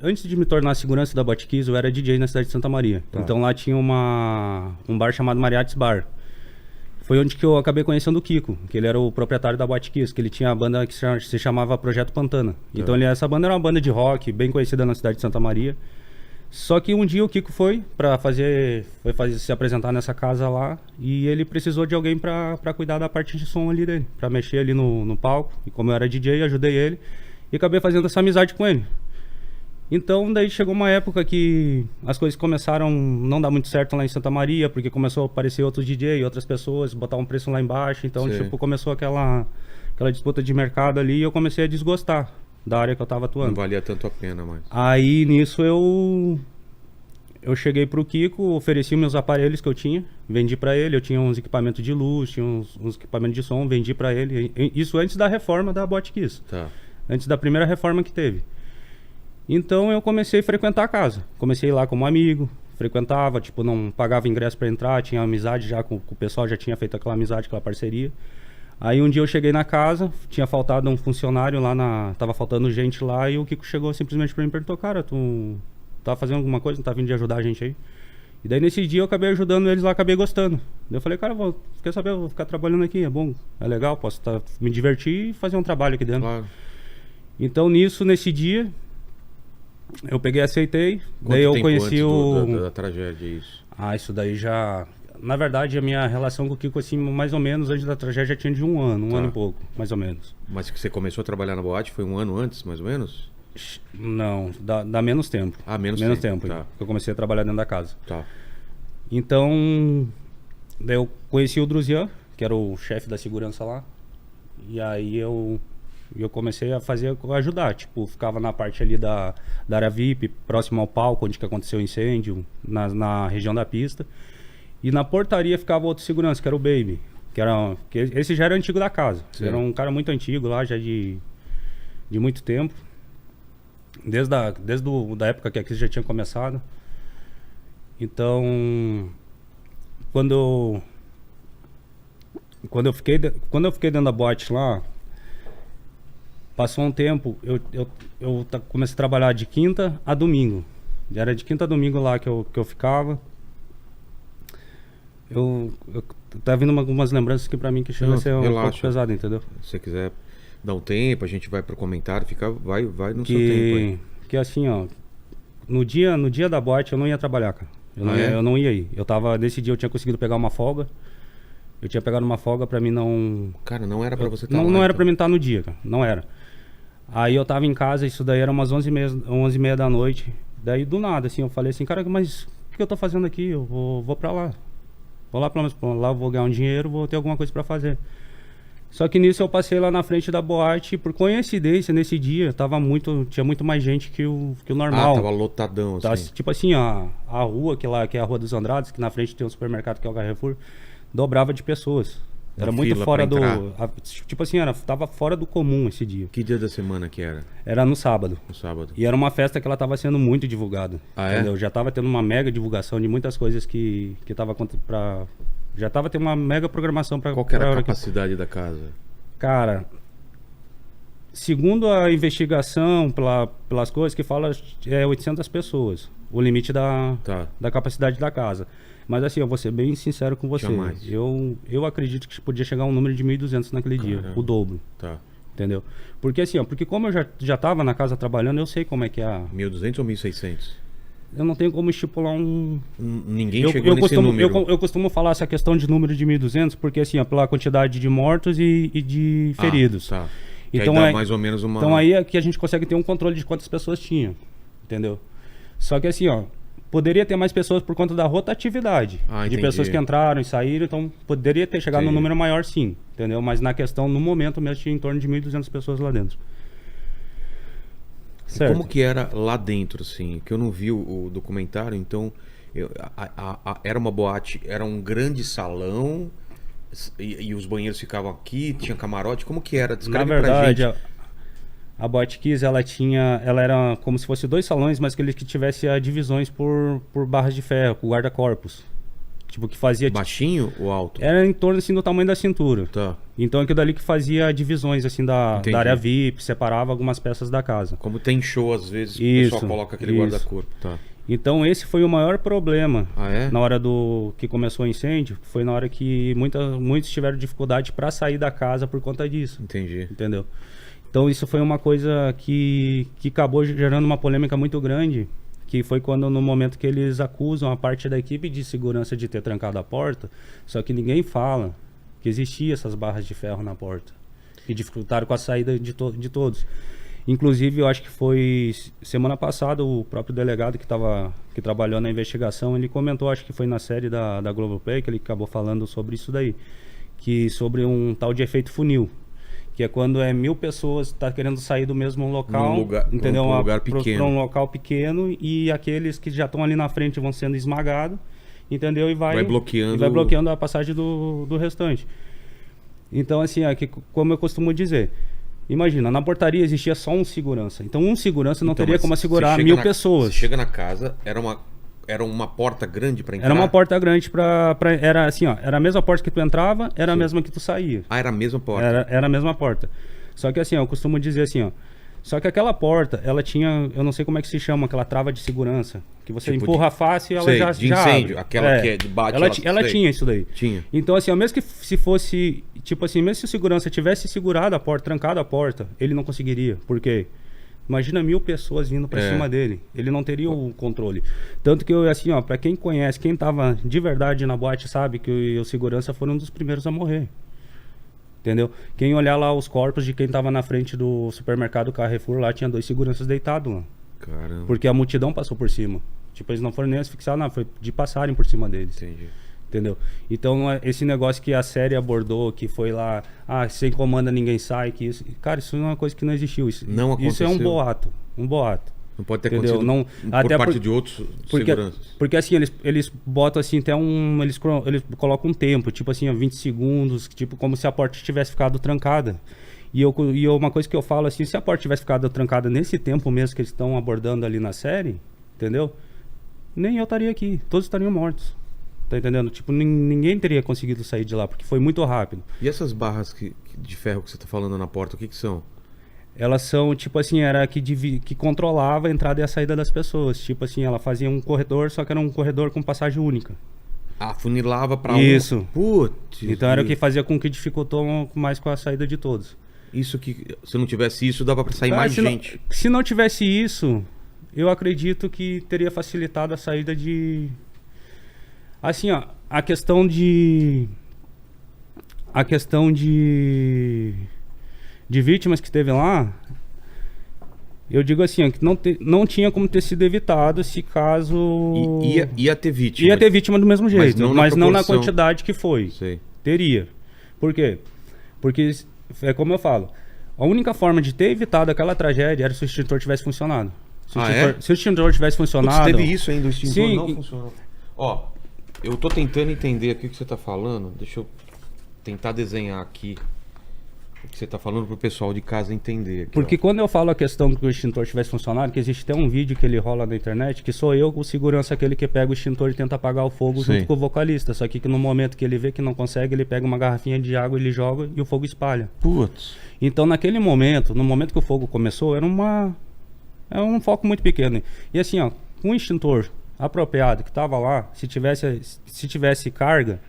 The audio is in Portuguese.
antes de me tornar segurança da Botkiss, eu era DJ na cidade de Santa Maria. Tá. Então lá tinha um bar chamado Mariates Bar. Foi onde que eu acabei conhecendo o Kiko, que ele era o proprietário da Botkiss, que ele tinha a banda que se chamava Projeto Pantana. Então essa banda era uma banda de rock, bem conhecida na cidade de Santa Maria. Só que um dia o Kiko foi se apresentar nessa casa lá e ele precisou de alguém pra cuidar da parte de som ali dele, pra mexer ali no palco. E como eu era DJ, ajudei ele e acabei fazendo essa amizade com ele. Então daí chegou uma época que as coisas começaram a não dar muito certo lá em Santa Maria, porque começou a aparecer outros DJ, outras pessoas, botar um preço lá embaixo. Então tipo, começou aquela disputa de mercado ali e eu comecei a desgostar da área que eu tava atuando. Não valia tanto a pena mais. Aí nisso eu cheguei pro Kiko, ofereci meus aparelhos que eu tinha, vendi pra ele. Eu tinha uns equipamentos de luz, tinha uns equipamentos de som, vendi pra ele. Isso antes da reforma da Botkiss. Tá. Antes da primeira reforma que teve. Então eu comecei a frequentar a casa. Comecei lá como amigo, frequentava, tipo, não pagava ingresso pra entrar, tinha amizade já com o pessoal, já tinha feito aquela amizade, aquela parceria. Aí um dia eu cheguei na casa, tinha faltado um funcionário lá tava faltando gente lá e o Kiko chegou simplesmente pra mim e perguntou: cara, tu tá fazendo alguma coisa, não tá vindo de ajudar a gente aí? E daí nesse dia eu acabei ajudando eles lá, acabei gostando. Daí eu falei: cara, quer saber, eu vou ficar trabalhando aqui, é bom, é legal, posso me divertir e fazer um trabalho aqui dentro. Claro. Então nesse dia, eu peguei e aceitei. Daí eu conheci da tragédia, isso? Isso daí já... Na verdade, a minha relação com o Kiko, assim, mais ou menos, antes da tragédia, já tinha de um ano e pouco, mais ou menos. Mas que você começou a trabalhar na boate foi um ano antes, mais ou menos? Não, dá menos tempo. Menos tempo. Tá. Eu comecei a trabalhar dentro da casa. Tá. Então, daí eu conheci o Druzian, que era o chefe da segurança lá. E aí eu comecei a ajudar. Tipo, ficava na parte ali da área VIP, próximo ao palco, onde que aconteceu o incêndio, na região da pista. E na portaria ficava outro segurança, que era o Baby. Que esse já era antigo da casa. Era um cara muito antigo lá, já de muito tempo. Desde da época que a crise já tinha começado. Então, quando eu fiquei dentro da boate lá, passou um tempo, eu comecei a trabalhar de quinta a domingo. Era de quinta a domingo lá que eu ficava. Eu tá vindo algumas lembranças aqui pra mim que chega a ser um pouco pesado, entendeu? Se você quiser dar um tempo, a gente vai pro comentário, vai no seu tempo aí. Que assim, ó, no dia da boate eu não ia trabalhar, cara. Eu não ia ir. Nesse dia eu tinha conseguido pegar uma folga. Eu tinha pegado uma folga pra mim não... Cara, não era pra você estar lá, não era pra mim estar no dia, cara. Não era. Aí eu tava em casa, isso daí era umas 11h30 da noite. Daí do nada, assim, eu falei assim: cara, mas o que eu tô fazendo aqui? Eu vou pra lá. Vou lá, pelo menos, lá vou ganhar um dinheiro, vou ter alguma coisa pra fazer. Só que nisso eu passei lá na frente da boate e por coincidência, nesse dia, tinha muito mais gente que o normal. Tava lotadão, assim. Tipo assim, a rua, que é a Rua dos Andrades, que na frente tem um supermercado que é o Carrefour, dobrava de pessoas. Era muito fora do... Tipo assim, tava fora do comum esse dia. Que dia da semana que era? Era no sábado. No sábado. E era uma festa que ela tava sendo muito divulgada. Entendeu? Já tava tendo uma mega divulgação de muitas coisas que tava pra... Já tava tendo uma mega programação pra... Qual que era a capacidade da casa? Cara, segundo a investigação, pelas coisas que fala, é 800 pessoas. O limite da capacidade da casa. Mas assim, eu vou ser bem sincero com você. Eu acredito que podia chegar a um número de 1.200 naquele dia, o dobro. Tá. Entendeu? Porque assim, porque como eu já tava na casa trabalhando, eu sei como é que é 1.200 ou 1.600? Eu não tenho como estipular Ninguém chegou nesse número. Eu costumo falar essa questão de número de 1.200, porque assim, pela quantidade de mortos e de feridos. Tá. Então aí dá mais ou menos uma... Então aí é que a gente consegue ter um controle de quantas pessoas tinham. Entendeu? Só que assim, ó, poderia ter mais pessoas por conta da rotatividade. De pessoas que entraram e saíram, então poderia ter chegado num número maior, sim. Entendeu? Mas na questão, no momento mesmo, tinha em torno de 1.200 pessoas lá dentro. Certo. Como que era lá dentro, assim? Que eu não vi o documentário, então... era uma boate, era um grande salão e os banheiros ficavam aqui, tinha camarote, como que era? Descreve Na verdade, pra gente. A Botkiss, ela era como se fosse 2 salões, mas que tivesse divisões por barras de ferro, com guarda-corpos. Tipo, que fazia... Baixinho ou alto? Era em torno, assim, do tamanho da cintura. Tá. Então aquilo dali que fazia divisões assim da Entendi. área VIP, separava algumas peças da casa. Como tem show, às vezes, o Isso, pessoal coloca aquele isso. guarda-corpo. Tá. Então esse foi o maior problema Ah, é? na hora do que começou o incêndio, foi na hora que muitos tiveram dificuldade para sair da casa por conta disso, Entendi. entendeu? Então isso foi uma coisa que acabou gerando uma polêmica muito grande, que foi quando no momento que eles acusam a parte da equipe de segurança de ter trancado a porta, só que ninguém fala que existia essas barras de ferro na porta, que dificultaram com a saída de todos. Inclusive, eu acho que foi semana passada o próprio delegado que trabalhou na investigação, ele comentou, acho que foi na série da Globoplay, que ele acabou falando sobre isso daí, que sobre um tal de efeito funil, que é quando 1000 pessoas tá querendo sair do mesmo local, Num lugar- entendeu? pra um lugar pequeno. Para um local pequeno, e aqueles que já estão ali na frente vão sendo esmagados, entendeu? E vai bloqueando a passagem do restante. Então, assim, como eu costumo dizer, imagina, na portaria existia só um segurança. Então, um segurança não teria mas como você assegurar chega 1000 na- pessoas. Você chega na casa, era uma porta grande pra entrar? Era uma porta grande era assim, ó, era a mesma porta que tu entrava, era a mesma que tu saía. Ah, era a mesma porta. Era a mesma porta. Só que assim, ó, eu costumo dizer assim, ó. Só que aquela porta, ela tinha, eu não sei como é que se chama, aquela trava de segurança, que você Tipo empurra fácil e ela sei, já de já incêndio, abre. aquela que é de bate, ela sei. tinha isso daí. Tinha. Então assim, ó, mesmo que se fosse, tipo assim, mesmo se o segurança tivesse segurado a porta, trancado a porta, ele não conseguiria. Por quê? Imagina 1000 pessoas vindo pra cima dele. Ele não teria o controle. Tanto que eu, assim, ó, pra quem conhece, quem tava de verdade na boate, sabe que os segurança foram um dos primeiros a morrer. Entendeu? Quem olhar lá os corpos de quem tava na frente do supermercado Carrefour, lá tinha 2 seguranças deitados lá. Caramba. Porque a multidão passou por cima. Tipo, eles não foram nem asfixiados, não. Foi de passarem por cima deles. Entendi. Entendeu? Então, esse negócio que a série abordou, que foi lá, sem comanda ninguém sai, que isso... Cara, isso é uma coisa que não existiu. Isso é um aconteceu. boato. Um boato. Não pode ter Entendeu? acontecido Não, por até parte de outros seguranças. Porque assim, eles botam assim, até eles colocam um tempo, tipo assim, ó, 20 segundos, tipo, como se a porta tivesse ficado trancada. E uma coisa que eu falo assim, se a porta tivesse ficado trancada nesse tempo mesmo que eles estão abordando ali na série, entendeu? Nem eu estaria aqui, todos estariam mortos. Tá entendendo? Tipo, ninguém teria conseguido sair de lá, porque foi muito rápido. E essas barras de ferro que você tá falando na porta, o que são? Elas são, tipo assim, era que controlava a entrada e a saída das pessoas. Tipo assim, ela fazia um corredor, só que era um corredor com passagem única. Ah, funilava pra Isso. Putz. Então era o que fazia com que dificultou mais com a saída de todos. Isso que, se não tivesse isso, dava pra sair Cara, mais se gente. Se não tivesse isso, eu acredito que teria facilitado a saída de... Assim, ó, a questão de vítimas que teve lá, eu digo assim, ó, que não tinha como ter sido evitado se caso... Ia ter vítima. Ia ter vítima do mesmo jeito, mas não na proporção. quantidade que foi. Sei. Teria. Por quê? Porque, é como eu falo, a única forma de ter evitado aquela tragédia era se o extintor tivesse funcionado. Se o extintor tivesse funcionado... Putz, teve isso ainda, o extintor Sim, não funcionou. Ó, eu tô tentando entender aqui o que você tá falando. Deixa eu tentar desenhar aqui o que você tá falando pro pessoal de casa entender. Aqui, Porque ó. quando eu falo a questão que o extintor tivesse funcionado, que existe até um vídeo que ele rola na internet, que sou eu, o segurança, aquele que pega o extintor e tenta apagar o fogo Sim. junto com o vocalista. Só que no momento que ele vê que não consegue, ele pega uma garrafinha de água, ele joga e o fogo espalha. Putz. Então naquele momento, no momento que o fogo começou, era um foco muito pequeno. E assim, ó, um extintor apropriado que estava lá, se tivesse carga,